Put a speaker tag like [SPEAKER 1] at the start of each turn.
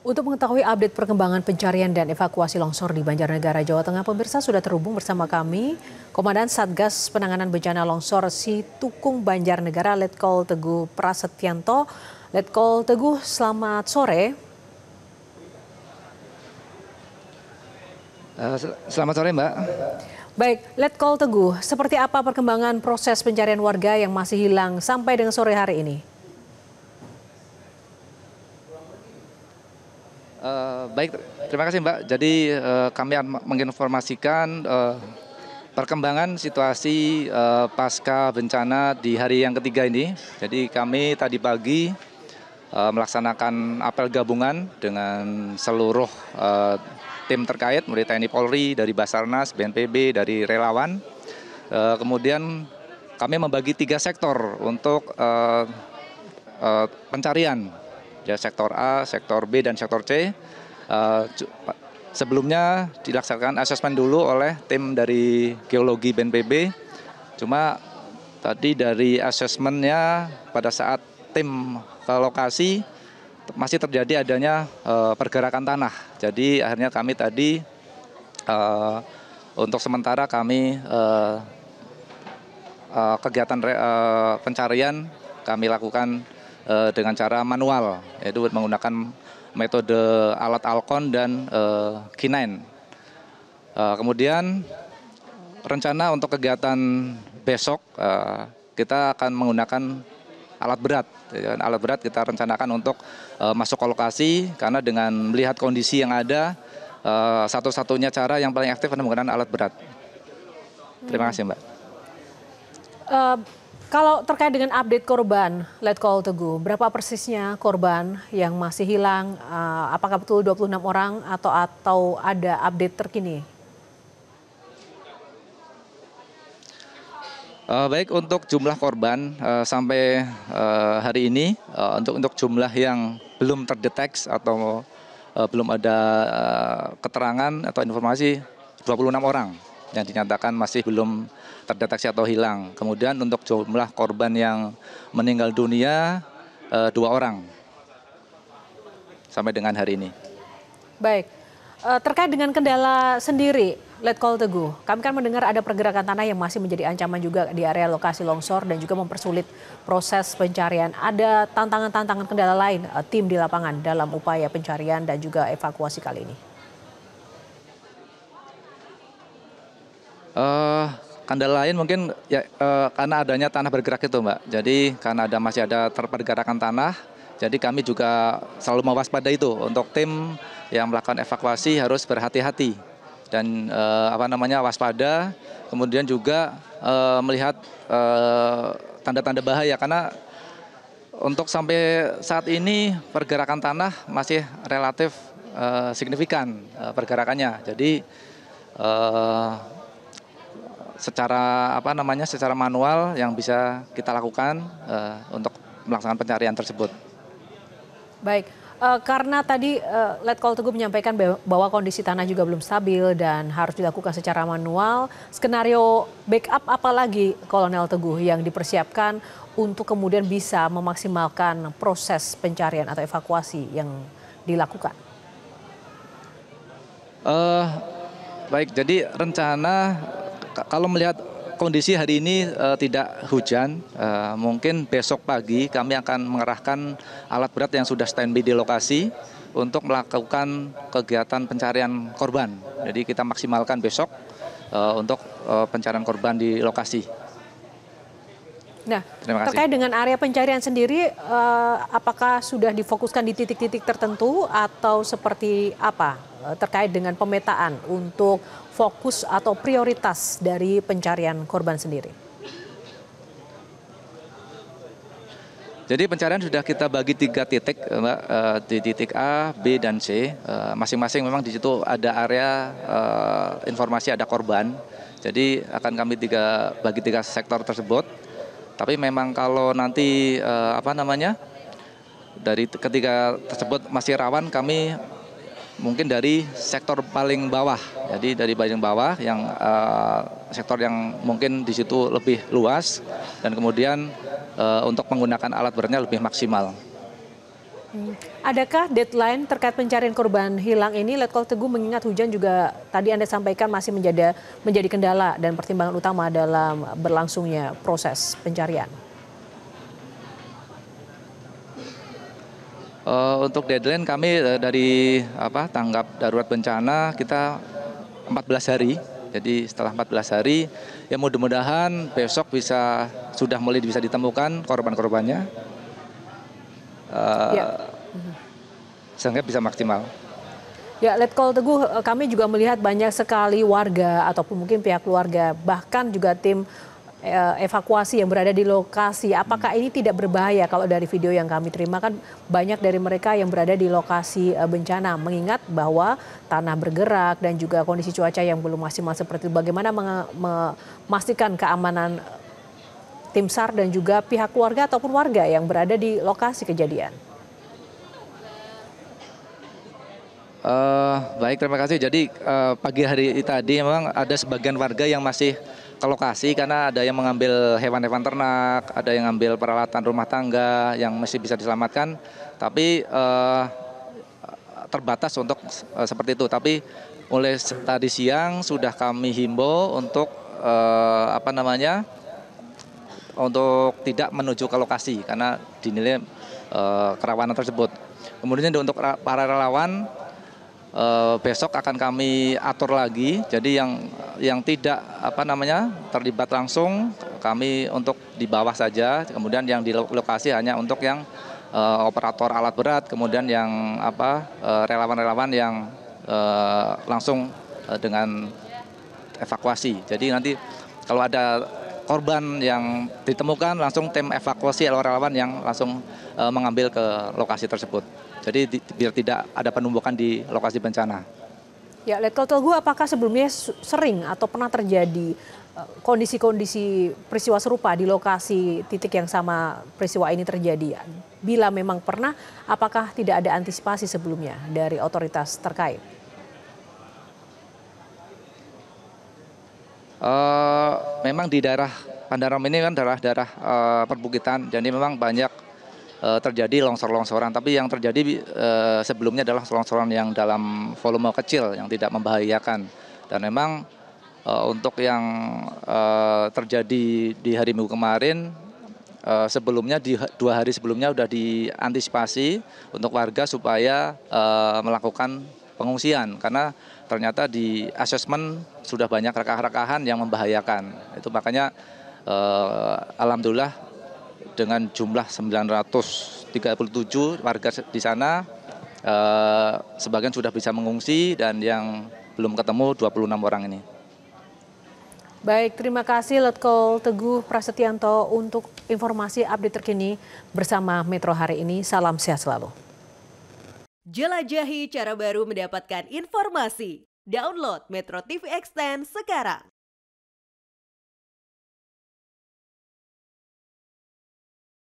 [SPEAKER 1] Untuk mengetahui update perkembangan pencarian dan evakuasi longsor di Banjarnegara, Jawa Tengah, pemirsa sudah terhubung bersama kami, Komandan Satgas Penanganan Bencana Longsor Situkung Banjarnegara, Letkol Teguh Prasetyanto. Letkol Teguh, selamat sore.
[SPEAKER 2] Selamat sore, Mbak.
[SPEAKER 1] Baik, Letkol Teguh, seperti apa perkembangan proses pencarian warga yang masih hilang sampai dengan sore hari ini?
[SPEAKER 2] Baik, terima kasih Mbak. Jadi kami akan menginformasikan perkembangan situasi pasca bencana di hari yang ketiga ini. Jadi kami tadi pagi melaksanakan apel gabungan dengan seluruh tim terkait, mulai TNI Polri, dari Basarnas, BNPB, dari relawan. Kemudian kami membagi 3 sektor untuk pencarian. Ya, sektor A, sektor B, dan sektor C. Sebelumnya dilaksanakan asesmen dulu oleh tim dari geologi BNPB. Cuma tadi dari asesmennya pada saat tim ke lokasi masih terjadi adanya pergerakan tanah. Jadi akhirnya kami tadi untuk sementara kami kegiatan pencarian kami lakukan dengan cara manual, yaitu menggunakan metode alat Alcon dan K9. Kemudian rencana untuk kegiatan besok kita akan menggunakan alat berat. Alat berat kita rencanakan untuk masuk ke lokasi, karena dengan melihat kondisi yang ada, satu-satunya cara yang paling efektif adalah menggunakan alat berat. Terima kasih, Mbak.
[SPEAKER 1] Kalau terkait dengan update korban, Letkol Teguh, berapa persisnya korban yang masih hilang? Apakah betul 26 orang atau ada update terkini?
[SPEAKER 2] Baik, untuk jumlah korban sampai hari ini, untuk jumlah yang belum terdeteksi atau belum ada keterangan atau informasi, 26 orang yang dinyatakan masih belum terdeteksi atau hilang. Kemudian untuk jumlah korban yang meninggal dunia 2 orang sampai dengan hari ini.
[SPEAKER 1] Baik, terkait dengan kendala sendiri, Letkol Teguh, kami kan mendengar ada pergerakan tanah yang masih menjadi ancaman juga di area lokasi longsor dan juga mempersulit proses pencarian. Ada tantangan-tantangan kendala lain tim di lapangan dalam upaya pencarian dan juga evakuasi kali ini?
[SPEAKER 2] Kendala lain mungkin ya, karena adanya tanah bergerak itu, Mbak. Jadi karena masih ada pergerakan tanah, jadi kami juga selalu mewaspadai itu. Untuk tim yang melakukan evakuasi harus berhati-hati dan waspada. Kemudian juga melihat tanda-tanda bahaya, karena untuk sampai saat ini pergerakan tanah masih relatif signifikan pergerakannya. Jadi secara manual yang bisa kita lakukan untuk melaksanakan pencarian tersebut.
[SPEAKER 1] Baik, karena tadi Letkol Teguh menyampaikan bahwa kondisi tanah juga belum stabil dan harus dilakukan secara manual. Skenario backup apa lagi, Kolonel Teguh, yang dipersiapkan untuk kemudian bisa memaksimalkan proses pencarian atau evakuasi yang dilakukan?
[SPEAKER 2] Baik, jadi rencana kalau melihat kondisi hari ini tidak hujan, mungkin besok pagi kami akan mengerahkan alat berat yang sudah standby di lokasi untuk melakukan kegiatan pencarian korban. Jadi kita maksimalkan besok untuk pencarian korban di lokasi.
[SPEAKER 1] Nah, terkait dengan area pencarian sendiri, apakah sudah difokuskan di titik-titik tertentu atau seperti apa terkait dengan pemetaan untuk fokus atau prioritas dari pencarian korban sendiri?
[SPEAKER 2] Jadi pencarian sudah kita bagi 3 titik, Mbak, di titik A, B, dan C. Masing-masing memang di situ ada area informasi ada korban. Jadi akan kami bagi 3 sektor tersebut. Tapi memang kalau nanti dari ketiga tersebut masih rawan, kami mungkin dari sektor paling bawah. Jadi dari paling bawah yang sektor yang mungkin di situ lebih luas dan kemudian untuk menggunakan alat beratnya lebih maksimal.
[SPEAKER 1] Adakah deadline terkait pencarian korban hilang ini, Letkol Teguh, mengingat hujan juga tadi Anda sampaikan masih menjadi kendala dan pertimbangan utama dalam berlangsungnya proses pencarian?
[SPEAKER 2] Untuk deadline kami dari tanggap darurat bencana kita 14 hari. Jadi setelah 14 hari ya mudah-mudahan besok sudah mulai bisa ditemukan korban-korbannya.
[SPEAKER 1] Ya.
[SPEAKER 2] Sehingga bisa maksimal.
[SPEAKER 1] Ya, Letkol Teguh, kami juga melihat banyak sekali warga ataupun mungkin pihak keluarga, bahkan juga tim evakuasi yang berada di lokasi. Apakah ini tidak berbahaya? Kalau dari video yang kami terima kan banyak dari mereka yang berada di lokasi bencana, mengingat bahwa tanah bergerak dan juga kondisi cuaca yang belum maksimal seperti itu. Bagaimana memastikan keamanan tim SAR dan juga pihak keluarga ataupun warga yang berada di lokasi kejadian?
[SPEAKER 2] Baik, terima kasih. Jadi pagi hari tadi memang ada sebagian warga yang masih ke lokasi karena ada yang mengambil hewan-hewan ternak, ada yang mengambil peralatan rumah tangga yang masih bisa diselamatkan, tapi terbatas untuk seperti itu. Tapi mulai tadi siang sudah kami himbau untuk untuk tidak menuju ke lokasi karena dinilai kerawanan tersebut. Kemudian untuk para relawan, besok akan kami atur lagi. Jadi yang tidak terlibat langsung kami untuk di bawah saja. Kemudian yang di lokasi hanya untuk yang operator alat berat. Kemudian yang relawan-relawan yang langsung dengan evakuasi. Jadi nanti kalau ada korban yang ditemukan langsung tim evakuasi atau relawan yang langsung mengambil ke lokasi tersebut. Jadi biar tidak ada penumpukan di lokasi bencana.
[SPEAKER 1] Ya, Letkol Teguh, apakah sebelumnya sering atau pernah terjadi kondisi-kondisi peristiwa serupa di lokasi titik yang sama peristiwa ini terjadi? Bila memang pernah, apakah tidak ada antisipasi sebelumnya dari otoritas terkait?
[SPEAKER 2] Memang di daerah Pandaram ini kan daerah perbukitan, jadi memang banyak terjadi longsor-longsoran, tapi yang terjadi sebelumnya adalah longsoran yang dalam volume kecil yang tidak membahayakan. Dan memang untuk yang terjadi di hari Minggu kemarin, sebelumnya di 2 hari sebelumnya sudah diantisipasi untuk warga supaya melakukan pengungsian karena ternyata di asesmen sudah banyak rekah-rekahan yang membahayakan. Itu makanya alhamdulillah dengan jumlah 937 warga di sana, sebagian sudah bisa mengungsi dan yang belum ketemu 26 orang ini.
[SPEAKER 1] Baik, terima kasih Letkol Teguh Prasetyanto untuk informasi update terkini bersama Metro hari ini. Salam sehat selalu.
[SPEAKER 3] Jelajahi cara baru mendapatkan informasi. Download Metro TV Extend sekarang.